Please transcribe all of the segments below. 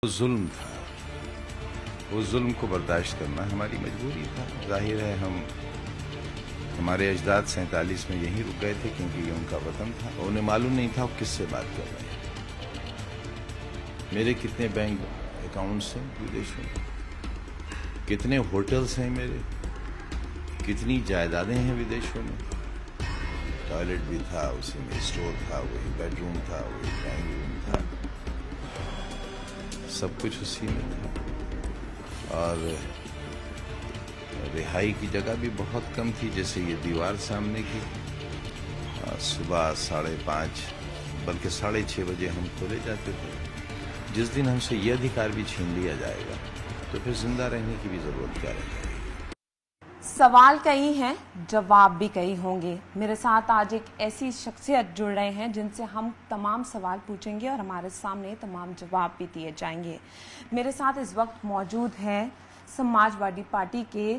वो जुल्म था। वो जुल्म को बर्दाश्त करना हमारी मजबूरी था। जाहिर है हमारे अजदाद 47 में यहीं रुक गए थे क्योंकि ये उनका वतन था। उन्हें मालूम नहीं था वो किससे बात कर रहे हैं। मेरे कितने बैंक अकाउंट्स हैं विदेशों में, कितने होटल्स हैं मेरे, कितनी जायदादें हैं विदेशों में। टॉयलेट भी था उसी में, स्टोर था, वही बेडरूम था, वही ड्राइंग रूम था, सब कुछ उसी में था। और रिहाई की जगह भी बहुत कम थी। जैसे ये दीवार सामने की, सुबह 5:30 बल्कि 6:30 बजे हम खोले जाते थे। जिस दिन हमसे ये अधिकार भी छीन लिया जाएगा तो फिर जिंदा रहने की भी जरूरत क्या रहेगी। सवाल कई हैं, जवाब भी कई होंगे। मेरे साथ आज एक ऐसी शख्सियत जुड़ रहे हैं जिनसे हम तमाम सवाल पूछेंगे और हमारे सामने तमाम जवाब भी दिए जाएंगे। मेरे साथ इस वक्त मौजूद हैं समाजवादी पार्टी के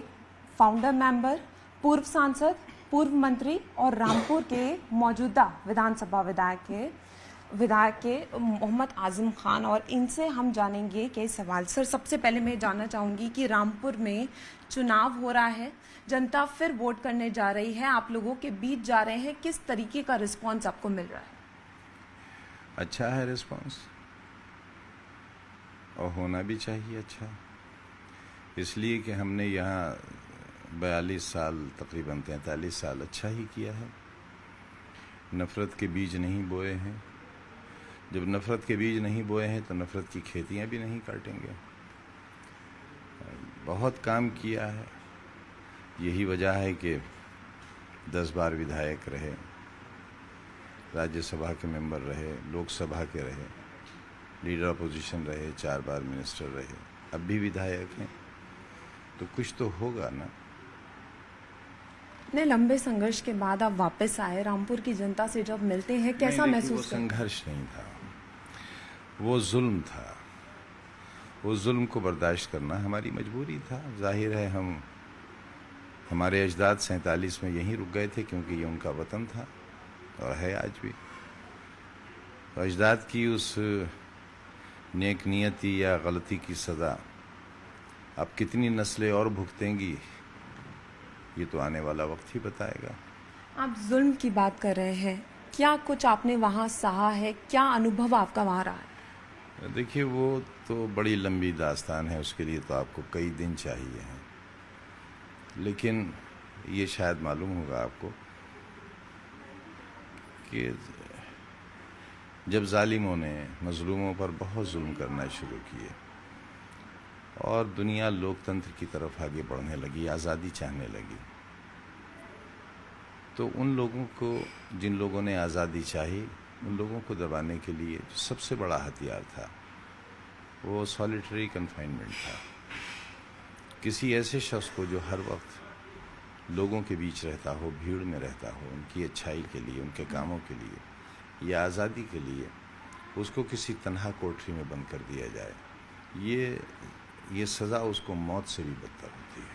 फाउंडर मेंबर, पूर्व सांसद, पूर्व मंत्री और रामपुर के मौजूदा विधानसभा विधायक मोहम्मद आजम खान, और इनसे हम जानेंगे कई सवाल। सर, सबसे पहले मैं जानना चाहूँगी कि रामपुर में चुनाव हो रहा है, जनता फिर वोट करने जा रही है, आप लोगों के बीच जा रहे हैं, किस तरीके का रिस्पांस आपको मिल रहा है? अच्छा है रिस्पांस, और होना भी चाहिए अच्छा, इसलिए कि हमने यहाँ 42 साल, तकरीबन 43 साल अच्छा ही किया है। नफ़रत के बीज नहीं बोए हैं। जब नफ़रत के बीज नहीं बोए हैं तो नफ़रत की खेतियाँ भी नहीं काटेंगे। बहुत काम किया है। यही वजह है कि 10 बार विधायक रहे, राज्यसभा के मेंबर रहे, लोकसभा के रहे, लीडर अपोजिशन रहे, 4 बार मिनिस्टर रहे, अब भी विधायक हैं, तो कुछ तो होगा ना। इतने लंबे संघर्ष के बाद आप वापस आए, रामपुर की जनता से जब मिलते हैं कैसा महसूस वो संघर्ष नहीं था, वो जुल्म था। वो जुल्म को बर्दाश्त करना हमारी मजबूरी था। जाहिर है हमारे अजदाद 47 में यहीं रुक गए थे क्योंकि ये उनका वतन था और है आज भी। तो अजदाद की उस नेक नियति या गलती की सज़ा अब कितनी नस्लें और भुगतेंगी ये तो आने वाला वक्त ही बताएगा। आप जुल्म की बात कर रहे हैं, क्या कुछ आपने वहां सहा है? क्या अनुभव आपका वहां रहा है? देखिए, वो तो बड़ी लंबी दास्तान है, उसके लिए तो आपको कई दिन चाहिए हैं। लेकिन ये शायद मालूम होगा आपको कि जब जालिमों ने मजलूमों पर बहुत जुल्म करना शुरू किए और दुनिया लोकतंत्र की तरफ आगे बढ़ने लगी, आज़ादी चाहने लगी, तो उन लोगों को, जिन लोगों ने आज़ादी चाही, उन लोगों को दबाने के लिए जो सबसे बड़ा हथियार था वो सॉलिटरी कन्फाइनमेंट था। किसी ऐसे शख्स को जो हर वक्त लोगों के बीच रहता हो, भीड़ में रहता हो, उनकी अच्छाई के लिए, उनके कामों के लिए या आज़ादी के लिए, उसको किसी तन्हा कोठरी में बंद कर दिया जाए, ये सज़ा उसको मौत से भी बदतर होती है।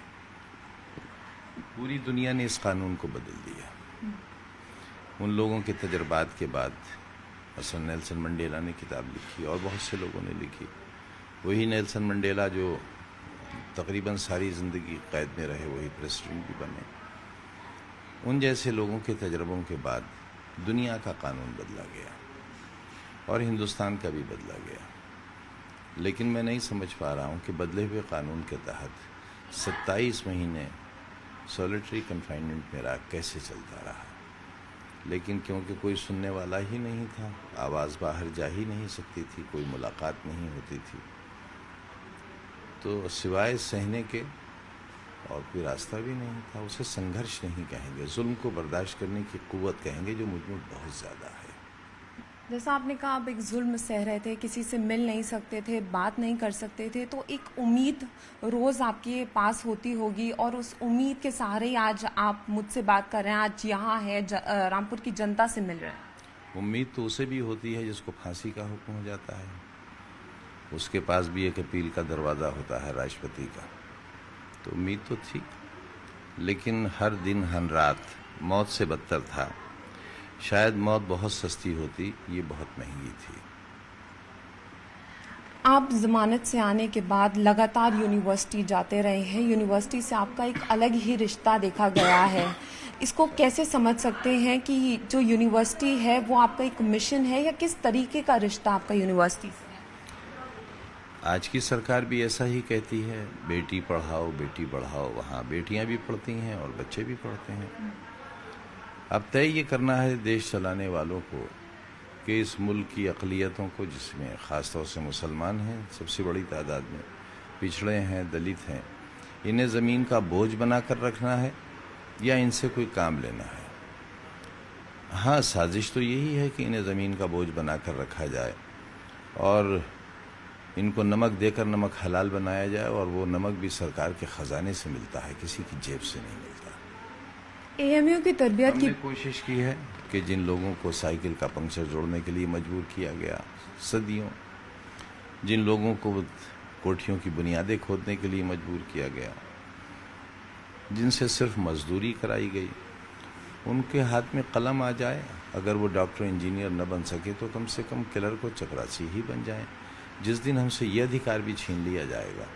पूरी दुनिया ने इस कानून को बदल दिया। उन लोगों के तजर्बात के बाद असल नेल्सन मंडेला ने किताब लिखी और बहुत से लोगों ने लिखी। वही नेल्सन मंडेला जो तकरीबन सारी ज़िंदगी कैद में रहे, वही प्रेसिडेंट भी बने। उन जैसे लोगों के तजर्बों के बाद दुनिया का कानून बदला गया और हिंदुस्तान का भी बदला गया। लेकिन मैं नहीं समझ पा रहा हूँ कि बदले हुए कानून के तहत 27 महीने सॉलिटरी कन्फाइनमेंट मेरा कैसे चलता रहा। लेकिन क्योंकि कोई सुनने वाला ही नहीं था, आवाज़ बाहर जा ही नहीं सकती थी, कोई मुलाकात नहीं होती थी, तो सिवाय सहने के और कोई रास्ता भी नहीं था। उसे संघर्ष नहीं कहेंगे, जुल्म को बर्दाश्त करने की कुव्वत कहेंगे जो मुझ में बहुत ज़्यादा है। जैसा आपने कहा, आप एक जुल्म सह रहे थे, किसी से मिल नहीं सकते थे, बात नहीं कर सकते थे, तो एक उम्मीद रोज़ आपके पास होती होगी और उस उम्मीद के सहारे ही आज आप मुझसे बात कर रहे हैं, आज यहाँ है, रामपुर की जनता से मिल रहे हैं। उम्मीद तो उसे भी होती है जिसको फांसी का हुक्म हो जाता है, उसके पास भी एक अपील का दरवाज़ा होता है राष्ट्रपति का। तो उम्मीद तो थी, लेकिन हर दिन हर रात मौत से बदतर था। शायद मौत बहुत सस्ती होती, ये बहुत महंगी थी। आप जमानत से आने के बाद लगातार यूनिवर्सिटी जाते रहे हैं। यूनिवर्सिटी से आपका एक अलग ही रिश्ता देखा गया है। इसको कैसे समझ सकते हैं कि जो यूनिवर्सिटी है वो आपका एक मिशन है, या किस तरीके का रिश्ता आपका यूनिवर्सिटी से है? आज की सरकार भी ऐसा ही कहती है, बेटी पढ़ाओ बेटी बढ़ाओ। वहाँ बेटियाँ भी पढ़ती हैं और बच्चे भी पढ़ते हैं। अब तय ये करना है देश चलाने वालों को कि इस मुल्क की अक़लियतों को, जिसमें ख़ास तौर से मुसलमान हैं सबसे बड़ी तादाद में, पिछड़े हैं, दलित हैं, इन्हें ज़मीन का बोझ बना कर रखना है या इनसे कोई काम लेना है। हाँ, साजिश तो यही है कि इन्हें ज़मीन का बोझ बना कर रखा जाए और इनको नमक देकर नमक हलाल बनाया जाए, और वो नमक भी सरकार के ख़जाने से मिलता है, किसी की जेब से नहीं मिलता। एएमयू की तरबियत की कोशिश की है कि जिन लोगों को साइकिल का पंक्चर जोड़ने के लिए मजबूर किया गया सदियों, जिन लोगों को कोठियों की बुनियादें खोदने के लिए मजबूर किया गया, जिनसे सिर्फ मजदूरी कराई गई, उनके हाथ में कलम आ जाए। अगर वो डॉक्टर इंजीनियर न बन सके तो कम से कम क्लर्क और चपरासी ही बन जाएं। जिस दिन हमसे ये अधिकार भी छीन लिया जाएगा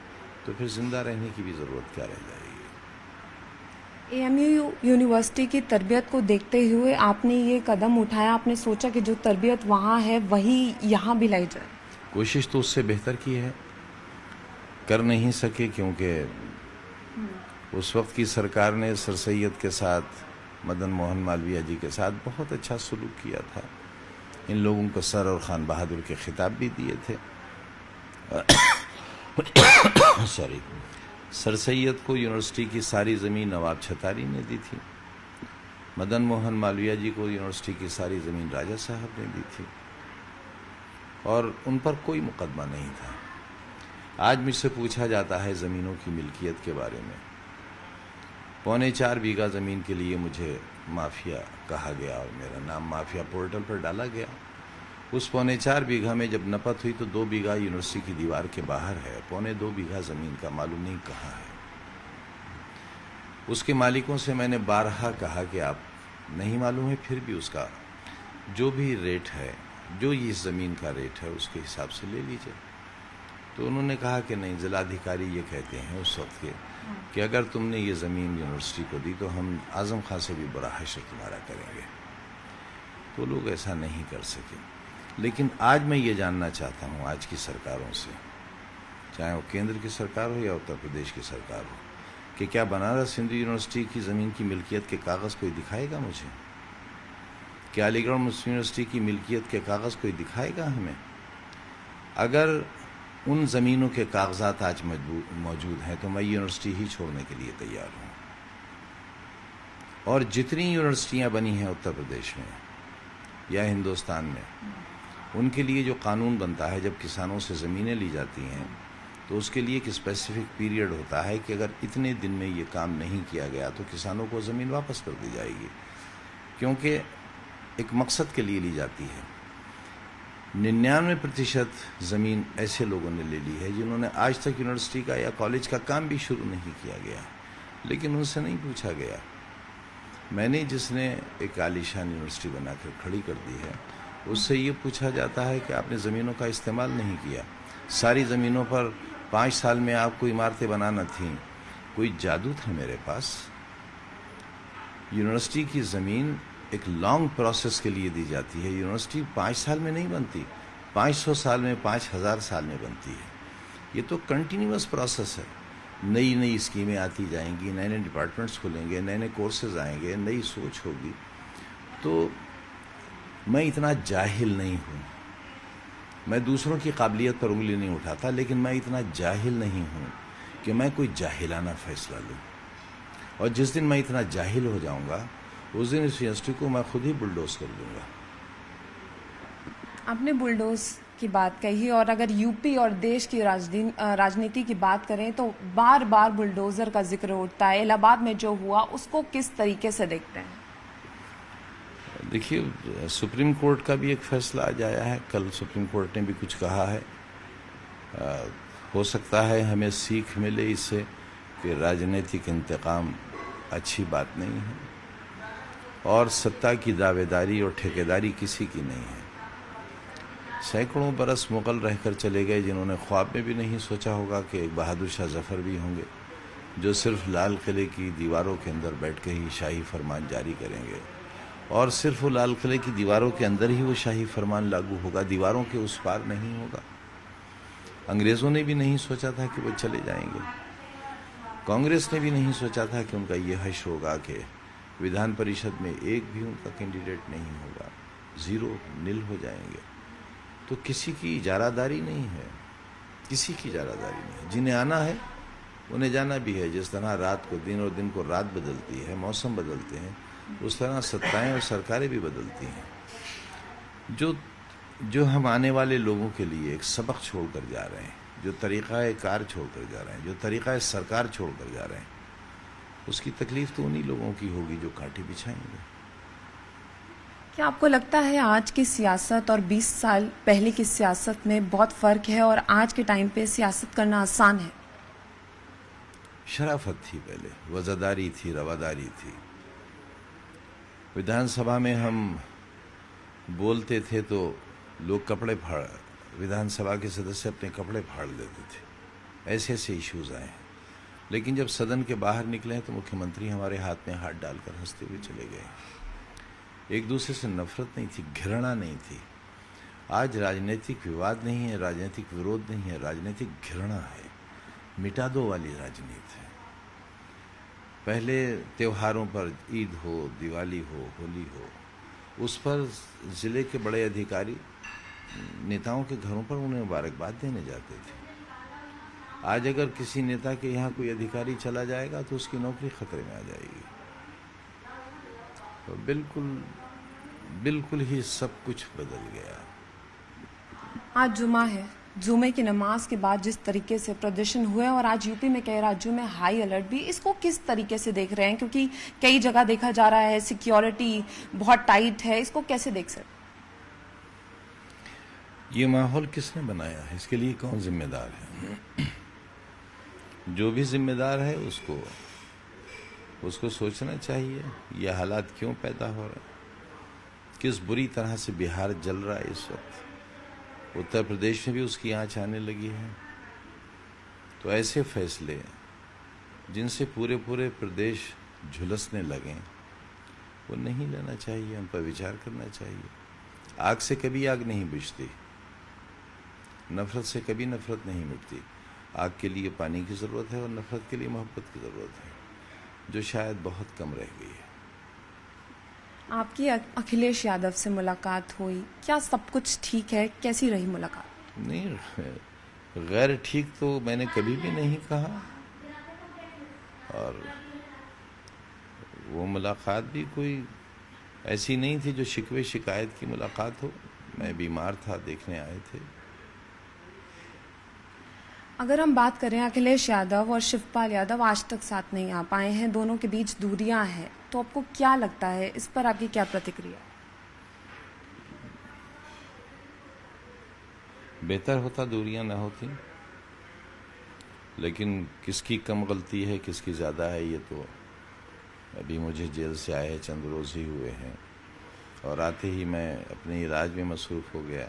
तो फिर जिंदा रहने की भी ज़रूरत क्या रह जाएगी। एएमयू यूनिवर्सिटी की तरबियत को देखते हुए आपने ये कदम उठाया, आपने सोचा कि जो तरबियत वहाँ है वही यहाँ भी लाई जाए? कोशिश तो उससे बेहतर की है, कर नहीं सके क्योंकि उस वक्त की सरकार ने सर सैयद के साथ, मदन मोहन मालवीय जी के साथ बहुत अच्छा सलूक किया था। इन लोगों को सर और खान बहादुर के खिताब भी दिए थे। सॉरी, सर सैयद को यूनिवर्सिटी की सारी ज़मीन नवाब छतारी ने दी थी। मदन मोहन मालवीय जी को यूनिवर्सिटी की सारी ज़मीन राजा साहब ने दी थी और उन पर कोई मुकदमा नहीं था। आज मुझसे पूछा जाता है ज़मीनों की मिल्कियत के बारे में। 4.25 बीघा ज़मीन के लिए मुझे माफिया कहा गया और मेरा नाम माफिया पोर्टल पर डाला गया। उस 4.25 बीघा में जब नपत हुई तो 2 बीघा यूनिवर्सिटी की दीवार के बाहर है। 2.25 बीघा ज़मीन का मालूम नहीं कहाँ है। उसके मालिकों से मैंने बारहा कहा कि आप नहीं मालूम है, फिर भी उसका जो भी रेट है, जो इस ज़मीन का रेट है, उसके हिसाब से ले लीजिए। तो उन्होंने कहा कि नहीं, ज़िलाधिकारी ये कहते हैं उस वक्त के कि अगर तुमने ये ज़मीन यूनिवर्सिटी को दी तो हम आज़म खां से भी बड़ा हश्र तुम्हारा करेंगे। तो लोग ऐसा नहीं कर सके। लेकिन आज मैं ये जानना चाहता हूँ आज की सरकारों से, चाहे वो केंद्र की सरकार हो या उत्तर प्रदेश की सरकार हो, कि क्या बनारस हिंदू यूनिवर्सिटी की ज़मीन की मिल्कियत के कागज़ कोई दिखाएगा मुझे? क्या अलीगढ़ मुस्लिम यूनिवर्सिटी की मिल्कियत के कागज़ कोई दिखाएगा हमें? अगर उन ज़मीनों के कागजात आज मौजूद हैं तो मैं यूनिवर्सिटी ही छोड़ने के लिए तैयार हूँ। और जितनी यूनिवर्सिटियाँ बनी हैं उत्तर प्रदेश में या हिंदुस्तान में, उनके लिए जो कानून बनता है, जब किसानों से ज़मीनें ली जाती हैं तो उसके लिए एक स्पेसिफिक पीरियड होता है कि अगर इतने दिन में ये काम नहीं किया गया तो किसानों को ज़मीन वापस कर दी जाएगी, क्योंकि एक मकसद के लिए ली जाती है। 99% ज़मीन ऐसे लोगों ने ले ली है जिन्होंने आज तक यूनिवर्सिटी का या कॉलेज का काम भी शुरू नहीं किया गया, लेकिन उनसे नहीं पूछा गया। मैंने जिसने एक आलीशान यूनिवर्सिटी बनाकर खड़ी कर दी है, उससे ये पूछा जाता है कि आपने ज़मीनों का इस्तेमाल नहीं किया। सारी ज़मीनों पर 5 साल में आपको इमारतें बनाना थीं। कोई जादू था मेरे पास? यूनिवर्सिटी की ज़मीन एक लॉन्ग प्रोसेस के लिए दी जाती है। यूनिवर्सिटी 5 साल में नहीं बनती, 500 साल में, 5000 साल में बनती है। ये तो कंटिन्यूअस प्रोसेस है। नई नई स्कीमें आती जाएंगी, नए नए डिपार्टमेंट्स खुलेंगे, नए नए कोर्सेज आएंगे, नई सोच होगी। तो मैं इतना जाहिल नहीं हूँ। मैं दूसरों की काबिलियत पर उंगली नहीं उठाता, लेकिन मैं इतना जाहिल नहीं हूँ कि मैं कोई जाहिलाना फैसला लूँ। और जिस दिन मैं इतना जाहिल हो जाऊँगा उस दिन इस यूनिवर्सिटी को मैं खुद ही बुलडोज कर दूँगा। आपने बुलडोज की बात कही, और अगर यूपी और देश की राजनीति की बात करें तो बार बार बुलडोज़र का जिक्र उठता है। इलाहाबाद में जो हुआ उसको किस तरीके से देखते हैं? देखिए, सुप्रीम कोर्ट का भी एक फैसला आज आया है। कल सुप्रीम कोर्ट ने भी कुछ कहा है। हो सकता है हमें सीख मिले इससे कि राजनीतिक इंतकाम अच्छी बात नहीं है और सत्ता की दावेदारी और ठेकेदारी किसी की नहीं है। सैकड़ों बरस मुगल रहकर चले गए, जिन्होंने ख्वाब में भी नहीं सोचा होगा कि एक बहादुर शाह जफ़र भी होंगे जो सिर्फ लाल किले की दीवारों के अंदर बैठ के ही शाही फरमान जारी करेंगे, और सिर्फ वो लाल किले की दीवारों के अंदर ही वो शाही फरमान लागू होगा, दीवारों के उस पार नहीं होगा। अंग्रेज़ों ने भी नहीं सोचा था कि वो चले जाएंगे। कांग्रेस ने भी नहीं सोचा था कि उनका ये हश्र होगा कि विधान परिषद में एक भी उनका कैंडिडेट नहीं होगा, ज़ीरो नील हो जाएंगे। तो किसी की इजारादारी नहीं है, किसी की इजारादारी नहीं है। जिन्हें आना है उन्हें जाना भी है। जिस तरह रात को दिन और दिन को रात बदलती है, मौसम बदलते हैं, उस तरह सत्ताएं और सरकारें भी बदलती हैं। जो हम आने वाले लोगों के लिए एक सबक छोड़कर जा रहे हैं, जो तरीक़ा कार छोड़कर जा रहे हैं, जो तरीक़ा सरकार छोड़कर जा रहे हैं, उसकी तकलीफ़ तो उन्हीं लोगों की होगी जो कांटे बिछाएंगे। क्या आपको लगता है आज की सियासत और 20 साल पहले की सियासत में बहुत फ़र्क है और आज के टाइम पे सियासत करना आसान है? शराफत थी पहले, वज़ादारी थी, रवादारी थी। विधानसभा में हम बोलते थे तो लोग कपड़े फाड़, विधानसभा के सदस्य अपने कपड़े फाड़ देते थे। ऐसे ऐसे इश्यूज़ आए हैं। लेकिन जब सदन के बाहर निकले तो मुख्यमंत्री हमारे हाथ में हाथ डालकर हंसते हुए चले गए। एक दूसरे से नफरत नहीं थी, घृणा नहीं थी। आज राजनीतिक विवाद नहीं है, राजनीतिक विरोध नहीं है, राजनीतिक घृणा है, मिटा दो वाली राजनीति है। पहले त्योहारों पर, ईद हो, दिवाली हो, होली हो, उस पर ज़िले के बड़े अधिकारी नेताओं के घरों पर उन्हें मुबारकबाद देने जाते थे। आज अगर किसी नेता के यहाँ कोई अधिकारी चला जाएगा तो उसकी नौकरी खतरे में आ जाएगी। तो बिल्कुल ही सब कुछ बदल गया। आज जुमा है, जुमे की नमाज के बाद जिस तरीके से प्रदर्शन हुए और आज यूपी में कई राज्यों में हाई अलर्ट भी, इसको किस तरीके से देख रहे हैं? क्योंकि कई जगह देखा जा रहा है सिक्योरिटी बहुत टाइट है, इसको कैसे देख सकते? ये माहौल किसने बनाया है? इसके लिए कौन जिम्मेदार है? जो भी जिम्मेदार है उसको सोचना चाहिए ये हालात क्यों पैदा हो रहे हैं, किस बुरी तरह से बिहार जल रहा है इस वक्त। उत्तर प्रदेश में भी उसकी आंच आने लगी है। तो ऐसे फैसले जिनसे पूरे प्रदेश झुलसने लगे, वो नहीं लेना चाहिए, उन पर विचार करना चाहिए। आग से कभी आग नहीं बुझती, नफरत से कभी नफरत नहीं मिटती। आग के लिए पानी की ज़रूरत है और नफरत के लिए मोहब्बत की ज़रूरत है, जो शायद बहुत कम रह गई है। आपकी अखिलेश यादव से मुलाकात हुई, क्या सब कुछ ठीक है? कैसी रही मुलाकात? नहीं, गैर ठीक तो मैंने कभी भी नहीं कहा, और वो मुलाकात भी कोई ऐसी नहीं थी जो शिकवे शिकायत की मुलाकात हो। मैं बीमार था, देखने आए थे। अगर हम बात करें, अखिलेश यादव और शिवपाल यादव आज तक साथ नहीं आ पाए हैं, दोनों के बीच दूरियां हैं, तो आपको क्या लगता है, इस पर आपकी क्या प्रतिक्रिया? बेहतर होता दूरियां ना होती, लेकिन किसकी कम गलती है किसकी ज़्यादा है, ये तो अभी मुझे जेल से आए चंद रोज़ ही हुए हैं, और आते ही मैं अपने इलाज में मसरूफ़ हो गया,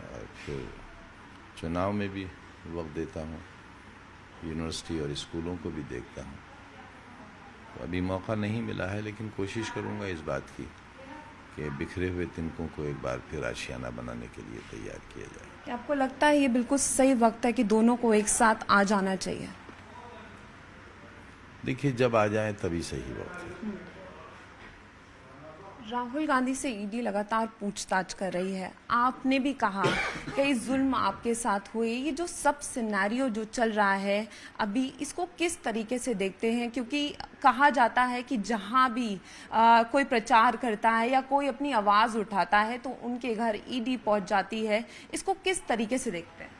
और फिर चुनाव में भी वक्त देता हूँ, यूनिवर्सिटी और स्कूलों को भी देखता हूँ। तो अभी मौका नहीं मिला है, लेकिन कोशिश करूँगा इस बात की कि बिखरे हुए तिनकों को एक बार फिर आशियाना बनाने के लिए तैयार किया जाए। क्या आपको लगता है ये बिल्कुल सही वक्त है कि दोनों को एक साथ आ जाना चाहिए? देखिए, जब आ जाए तभी सही वक्त है। राहुल गांधी से ईडी लगातार पूछताछ कर रही है। आपने भी कहा कई जुल्म आपके साथ हुए। ये जो सब सिनेरियो जो चल रहा है अभी, इसको किस तरीके से देखते हैं? क्योंकि कहा जाता है कि जहां भी कोई प्रचार करता है या कोई अपनी आवाज़ उठाता है तो उनके घर ईडी पहुंच जाती है। इसको किस तरीके से देखते हैं?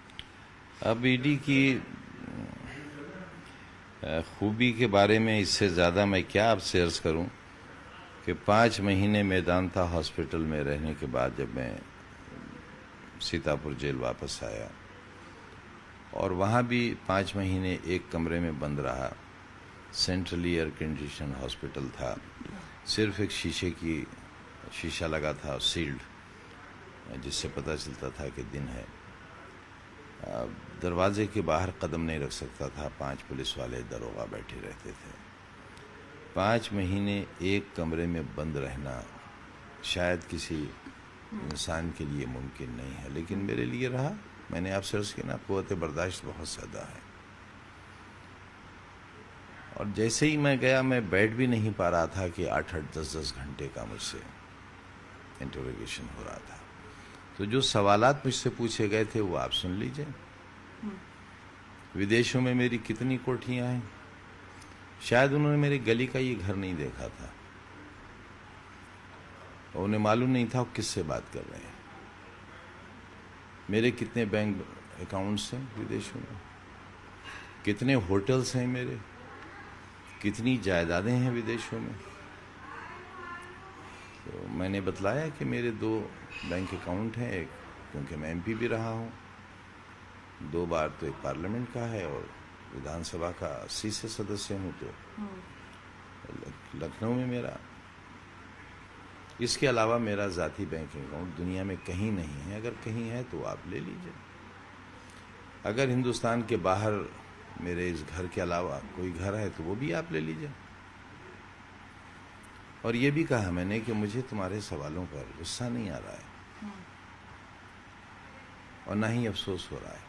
अब ईडी की खूबी के बारे में इससे ज़्यादा मैं क्या आपसे अर्ज़ करूं कि 5 महीने मेदांता हॉस्पिटल में रहने के बाद जब मैं सीतापुर जेल वापस आया, और वहाँ भी 5 महीने एक कमरे में बंद रहा, सेंट्रली एयर कंडीशन हॉस्पिटल था, सिर्फ एक शीशा लगा था, सील्ड, जिससे पता चलता था कि दिन है। दरवाजे के बाहर कदम नहीं रख सकता था, 5 पुलिस वाले दरोगा बैठे रहते थे। 5 महीने एक कमरे में बंद रहना शायद किसी इंसान के लिए मुमकिन नहीं है, लेकिन मेरे लिए रहा। मैंने आपसे अर्ज़ किया ना, क़ुव्वत बर्दाश्त बहुत ज़्यादा है। और जैसे ही मैं गया, मैं बैठ भी नहीं पा रहा था कि 8-8, 10-10 घंटे का मुझसे इंटरोगेशन हो रहा था। तो जो सवालात मुझसे पूछे गए थे वो आप सुन लीजिए। विदेशों में मेरी कितनी कोठियां हैं, शायद उन्होंने मेरे गली का ये घर नहीं देखा था, और उन्हें मालूम नहीं था वो किससे बात कर रहे हैं। मेरे कितने बैंक अकाउंट्स हैं विदेशों में, कितने होटल्स हैं मेरे, कितनी जायदादें हैं विदेशों में। तो मैंने बतलाया कि मेरे 2 बैंक अकाउंट हैं, एक क्योंकि मैं एमपी भी रहा हूँ 2 बार, तो एक पार्लियामेंट का है और विधानसभा का 80 से सदस्य हूँ, तो लखनऊ में मेरा। इसके अलावा मेरा ज़ाती बैंक अकाउंट दुनिया में कहीं नहीं है। अगर कहीं है तो आप ले लीजिए। अगर हिंदुस्तान के बाहर मेरे इस घर के अलावा कोई घर है तो वो भी आप ले लीजिए। और ये भी कहा मैंने कि मुझे तुम्हारे सवालों पर गुस्सा नहीं आ रहा है और ना ही अफसोस हो रहा है,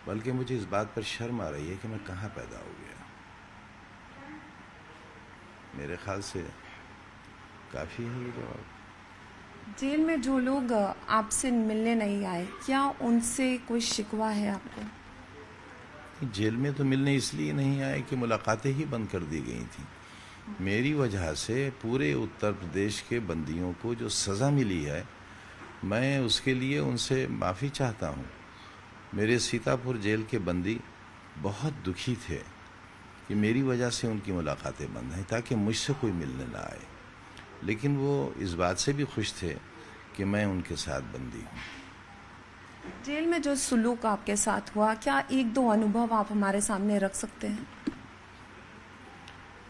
बल्कि मुझे इस बात पर शर्म आ रही है कि मैं कहाँ पैदा हो गया। मेरे ख्याल से काफ़ी है ये जवाब। जेल में जो लोग आपसे मिलने नहीं आए, क्या उनसे कोई शिकवा है आपको? जेल में तो मिलने इसलिए नहीं आए कि मुलाकातें ही बंद कर दी गई थी। मेरी वजह से पूरे उत्तर प्रदेश के बंदियों को जो सज़ा मिली है, मैं उसके लिए उनसे माफ़ी चाहता हूँ। मेरे सीतापुर जेल के बंदी बहुत दुखी थे कि मेरी वजह से उनकी मुलाकातें बंद हैं, ताकि मुझसे कोई मिलने ना आए। लेकिन वो इस बात से भी खुश थे कि मैं उनके साथ बंदी हूँ। जेल में जो सुलूक आपके साथ हुआ, क्या 1-2 अनुभव आप हमारे सामने रख सकते हैं?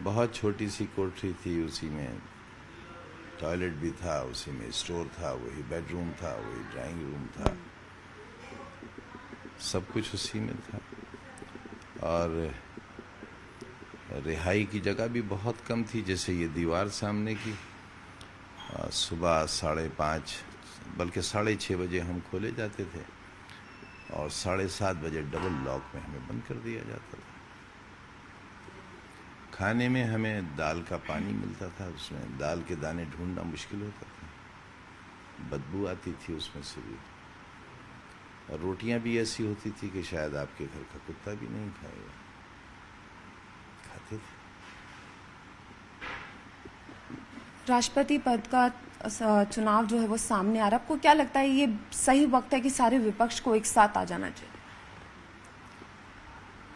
बहुत छोटी सी कोठरी थी, उसी में टॉयलेट भी था, उसी में स्टोर था, वही बेडरूम था, वही ड्राइंग रूम था, सब कुछ उसी में था। और रिहाई की जगह भी बहुत कम थी। जैसे ये दीवार सामने की, सुबह 5:30 बल्कि 6:30 बजे हम खोले जाते थे और 7:30 बजे डबल लॉक में हमें बंद कर दिया जाता था। खाने में हमें दाल का पानी मिलता था, उसमें दाल के दाने ढूंढना मुश्किल होता था, बदबू आती थी उसमें से भी। और रोटियां भी ऐसी होती थी कि शायद आपके घर का कुत्ता भी नहीं खाएगा, खाते थे। राष्ट्रपति पद का चुनाव जो है वो सामने आ रहा है, आपको क्या लगता है ये सही वक्त है कि सारे विपक्ष को एक साथ आ जाना चाहिए?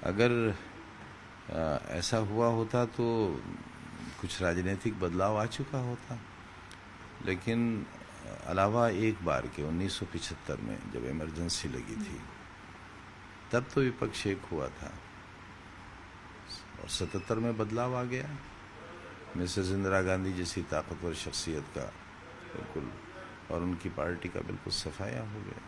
अगर ऐसा हुआ होता तो कुछ राजनीतिक बदलाव आ चुका होता, लेकिन अलावा एक बार के 1975 में जब इमरजेंसी लगी थी, तब तो विपक्ष एक हुआ था और 77 में बदलाव आ गया। मिसेस इंदिरा गांधी जैसी ताकतवर शख्सियत का बिल्कुल, और उनकी पार्टी का बिल्कुल सफाया हो गया।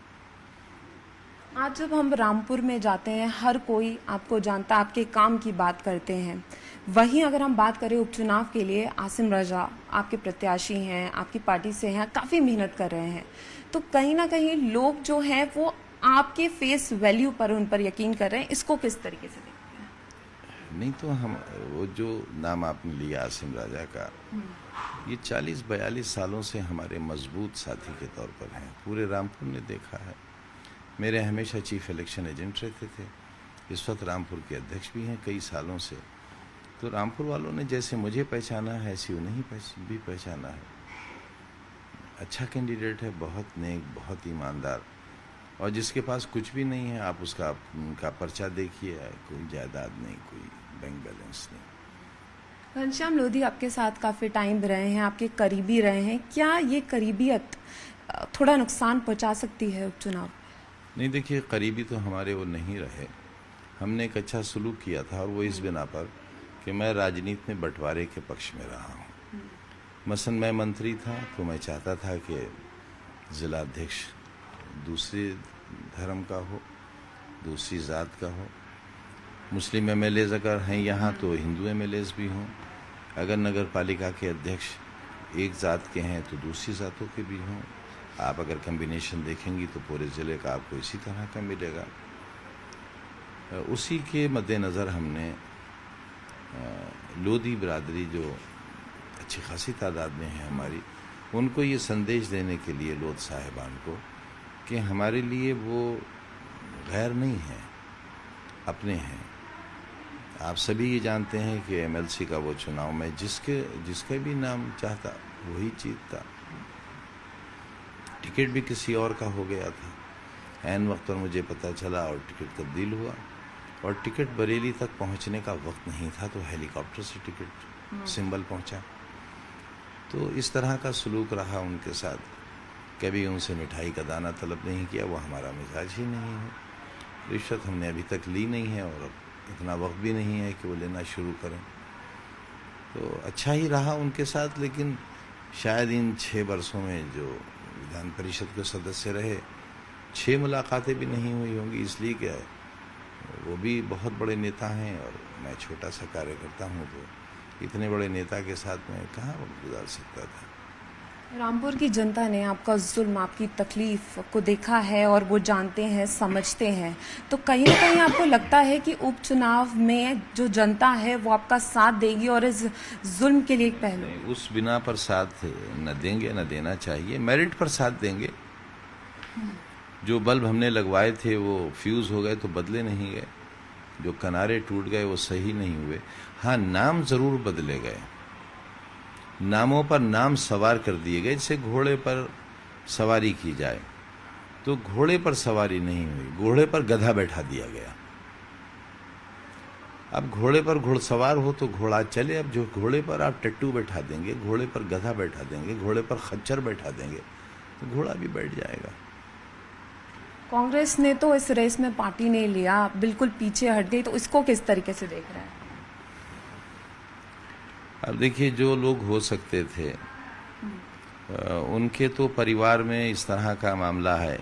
आज जब हम रामपुर में जाते हैं, हर कोई आपको जानता है, आपके काम की बात करते हैं। वहीं अगर हम बात करें उपचुनाव के लिए, आसिम रजा आपके प्रत्याशी हैं, आपकी पार्टी से हैं, काफ़ी मेहनत कर रहे हैं, तो कहीं ना कहीं लोग जो हैं वो आपके फेस वैल्यू पर, उन पर यकीन कर रहे हैं। इसको किस तरीके से देखते हैं? नहीं तो हम, वो जो नाम आपने लिया आसिम राजा का, ये 40-42 सालों से हमारे मजबूत साथी के तौर पर हैं। पूरे रामपुर ने देखा है। मेरे हमेशा चीफ इलेक्शन एजेंट रहते थे, इस वक्त रामपुर के अध्यक्ष भी हैं कई सालों से। तो रामपुर वालों ने जैसे मुझे पहचाना है, ऐसे उन्हें भी पहचाना है। अच्छा कैंडिडेट है, बहुत नेक, बहुत ईमानदार, और जिसके पास कुछ भी नहीं है, आप उनका पर्चा देखिए, कोई जायदाद नहीं, कोई बैंक बैलेंस नहीं। घनश्याम लोधी आपके साथ काफ़ी टाइम रहे हैं, आपके करीबी रहे हैं, क्या ये करीबियत थोड़ा नुकसान पहुंचा सकती है उपचुनाव? नहीं, देखिए, करीबी तो हमारे वो नहीं रहे। हमने एक अच्छा सलूक किया था, और वो इस बिना पर कि मैं राजनीति में बंटवारे के पक्ष में रहा हूँ। मसलन मैं मंत्री था तो मैं चाहता था कि ज़िला अध्यक्ष दूसरे धर्म का हो, दूसरी ज़ात का हो। मुस्लिम एमएलएज अगर हैं यहाँ तो हिंदू एमएलएज भी हों। अगर नगर पालिका के अध्यक्ष एक ज़ात के हैं तो दूसरी ज़ातों के भी हों। आप अगर कम्बिनेशन देखेंगी तो पूरे ज़िले का आपको इसी तरह का मिलेगा। उसी के मद्देनज़र हमने लोधी बिरादरी जो अच्छी खासी तादाद में है हमारी, उनको ये संदेश देने के लिए लोध साहिबान को कि हमारे लिए वो गैर नहीं है, अपने हैं। आप सभी ये जानते हैं कि एमएलसी का वो चुनाव में जिसका भी नाम चाहता वही जीतता। टिकट भी किसी और का हो गया था। ऐन वक्त पर मुझे पता चला और टिकट तब्दील हुआ, और टिकट बरेली तक पहुंचने का वक्त नहीं था तो हेलीकॉप्टर से टिकट सिंबल पहुंचा। तो इस तरह का सलूक रहा उनके साथ। कभी उनसे मिठाई का दाना तलब नहीं किया, वो हमारा मिजाज ही नहीं है। रिश्वत हमने अभी तक ली नहीं है और अब इतना वक्त भी नहीं है कि वो लेना शुरू करें। तो अच्छा ही रहा उनके साथ, लेकिन शायद इन 6 वर्षों में जो विधान परिषद के सदस्य रहे, 6 मुलाकातें भी नहीं हुई होंगी। इसलिए क्या है, वो भी बहुत बड़े नेता हैं और मैं छोटा सा कार्यकर्ता हूँ, तो इतने बड़े नेता के साथ मैं कहाँ वक्त गुजार सकता था। रामपुर की जनता ने आपका जुल्म, आपकी तकलीफ को देखा है और वो जानते हैं, समझते हैं। तो कहीं ना कहीं आपको लगता है कि उपचुनाव में जो जनता है वो आपका साथ देगी और इस जुल्म के लिए एक पहलू? उस बिना पर साथ न देंगे, न देना चाहिए। मेरिट पर साथ देंगे। जो बल्ब हमने लगवाए थे वो फ्यूज हो गए तो बदले नहीं गए, जो किनारे टूट गए वो सही नहीं हुए। हाँ, नाम जरूर बदले गए, नामों पर नाम सवार कर दिए गए। जैसे घोड़े पर सवारी की जाए तो घोड़े पर सवारी नहीं हुई, घोड़े पर गधा बैठा दिया गया। अब घोड़े पर घुड़सवार हो तो घोड़ा चले। अब जो घोड़े पर आप टट्टू बैठा देंगे, घोड़े पर गधा बैठा देंगे, घोड़े पर खच्चर बैठा देंगे तो घोड़ा भी बैठ जाएगा। कांग्रेस ने तो इस रेस में पार्टी नहीं लिया, बिल्कुल पीछे हट गई, तो इसको किस तरीके से देख रहे हैं? अब देखिए, जो लोग हो सकते थे उनके तो परिवार में इस तरह का मामला है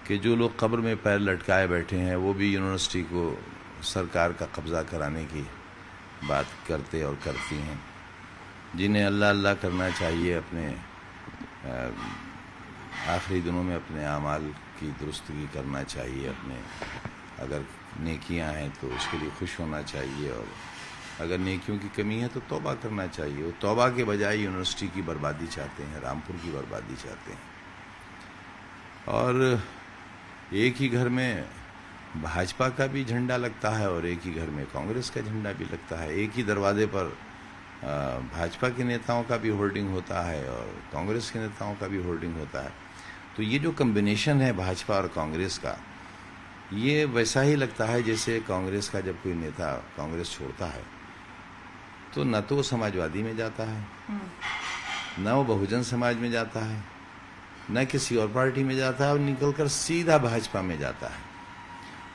कि जो लोग कब्र में पैर लटकाए बैठे हैं वो भी यूनिवर्सिटी को सरकार का कब्जा कराने की बात करते और करती हैं। जिन्हें अल्लाह अल्लाह करना चाहिए, अपने आखिरी दिनों में अपने आमाल की दुरुस्तगी करना चाहिए। अपने अगर नेकियां हैं तो उसके लिए खुश होना चाहिए, और अगर नेकियों की कमी है तो तौबा करना चाहिए। वो तौबा के बजाय यूनिवर्सिटी की बर्बादी चाहते हैं, रामपुर की बर्बादी चाहते हैं। और एक ही घर में भाजपा का भी झंडा लगता है और एक ही घर में कांग्रेस का झंडा भी लगता है। एक ही दरवाजे पर भाजपा के नेताओं का भी होर्डिंग होता है और कांग्रेस के नेताओं का भी होर्डिंग होता है। तो ये जो कम्बिनेशन है भाजपा और कांग्रेस का, ये वैसा ही लगता है जैसे कांग्रेस का जब कोई नेता कांग्रेस छोड़ता है तो न तो वो समाजवादी में जाता है, न वो बहुजन समाज में जाता है, न किसी और पार्टी में जाता है, और निकलकर सीधा भाजपा में जाता है।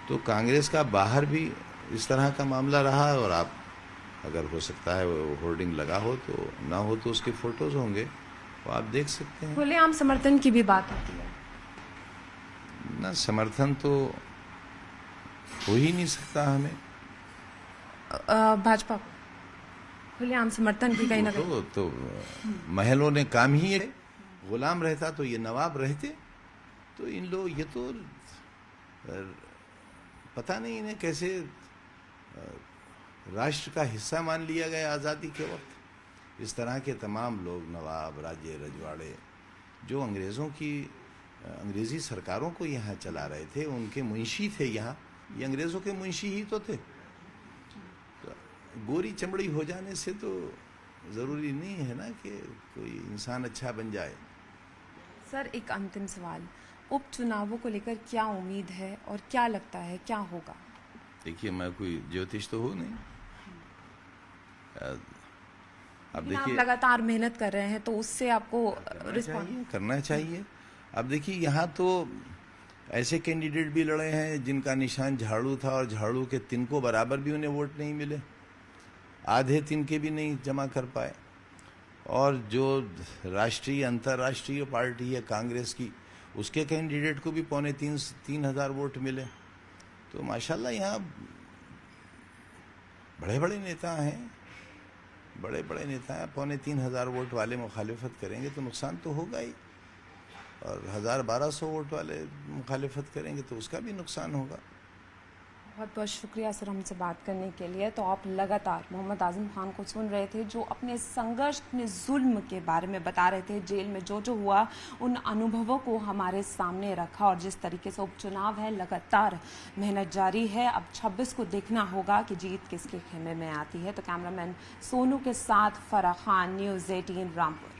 तो कांग्रेस का बाहर भी इस तरह का मामला रहा है, और आप अगर हो सकता है वो होर्डिंग लगा हो तो ना हो तो उसके फोटोज होंगे, वो आप देख सकते हैं। खुलेआम समर्थन की भी बात होती है ना, समर्थन तो हो ही नहीं सकता हमें भाजपा को, खुलेआम समर्थन भी कहीं ना कहीं। तो महलों ने काम ही है। गुलाम रहता तो ये नवाब रहते। तो इन लोग ये तो पता नहीं इन्हें कैसे राष्ट्र का हिस्सा मान लिया गया आज़ादी के वक्त। इस तरह के तमाम लोग, नवाब, राजे, रजवाड़े, जो अंग्रेज़ी सरकारों को यहाँ चला रहे थे, उनके मुंशी थे यहाँ। ये अंग्रेज़ों के मुंशी ही तो थे। गोरी चमड़ी हो जाने से तो ज़रूरी नहीं है ना कि कोई इंसान अच्छा बन जाए। सर, एक अंतिम सवाल, उपचुनावों को लेकर क्या उम्मीद है और क्या लगता है क्या होगा? देखिए, मैं कोई ज्योतिष तो हूँ नहीं। अब देखिए, आप लगातार मेहनत कर रहे हैं तो उससे आपको रिस्पॉन्स करना चाहिए। अब देखिए, यहाँ तो ऐसे कैंडिडेट भी लड़े हैं जिनका निशान झाड़ू था और झाड़ू के तिनकों बराबर भी उन्हें वोट नहीं मिले, आधे तिनके भी नहीं जमा कर पाए। और जो राष्ट्रीय अंतर्राष्ट्रीय पार्टी है कांग्रेस की, उसके कैंडिडेट को भी 3,500 वोट मिले। तो माशाल्लाह यहाँ बड़े बड़े नेता हैं, बड़े बड़े नेता हैं। 3,500 वोट वाले मुखालिफत करेंगे तो नुकसान तो होगा ही, और 1,000-1,200 वोट वाले मुखालिफत करेंगे तो उसका भी नुकसान होगा। बहुत बहुत शुक्रिया सर हमसे बात करने के लिए। तो आप लगातार मोहम्मद आज़म खान को सुन रहे थे, जो अपने संघर्ष में जुल्म के बारे में बता रहे थे, जेल में जो जो हुआ उन अनुभवों को हमारे सामने रखा, और जिस तरीके से उपचुनाव है, लगातार मेहनत जारी है। अब 26 को देखना होगा कि जीत किसके खेमे में आती है। तो कैमरामैन सोनू के साथ फराह खान, न्यूज़ 18 रामपुर।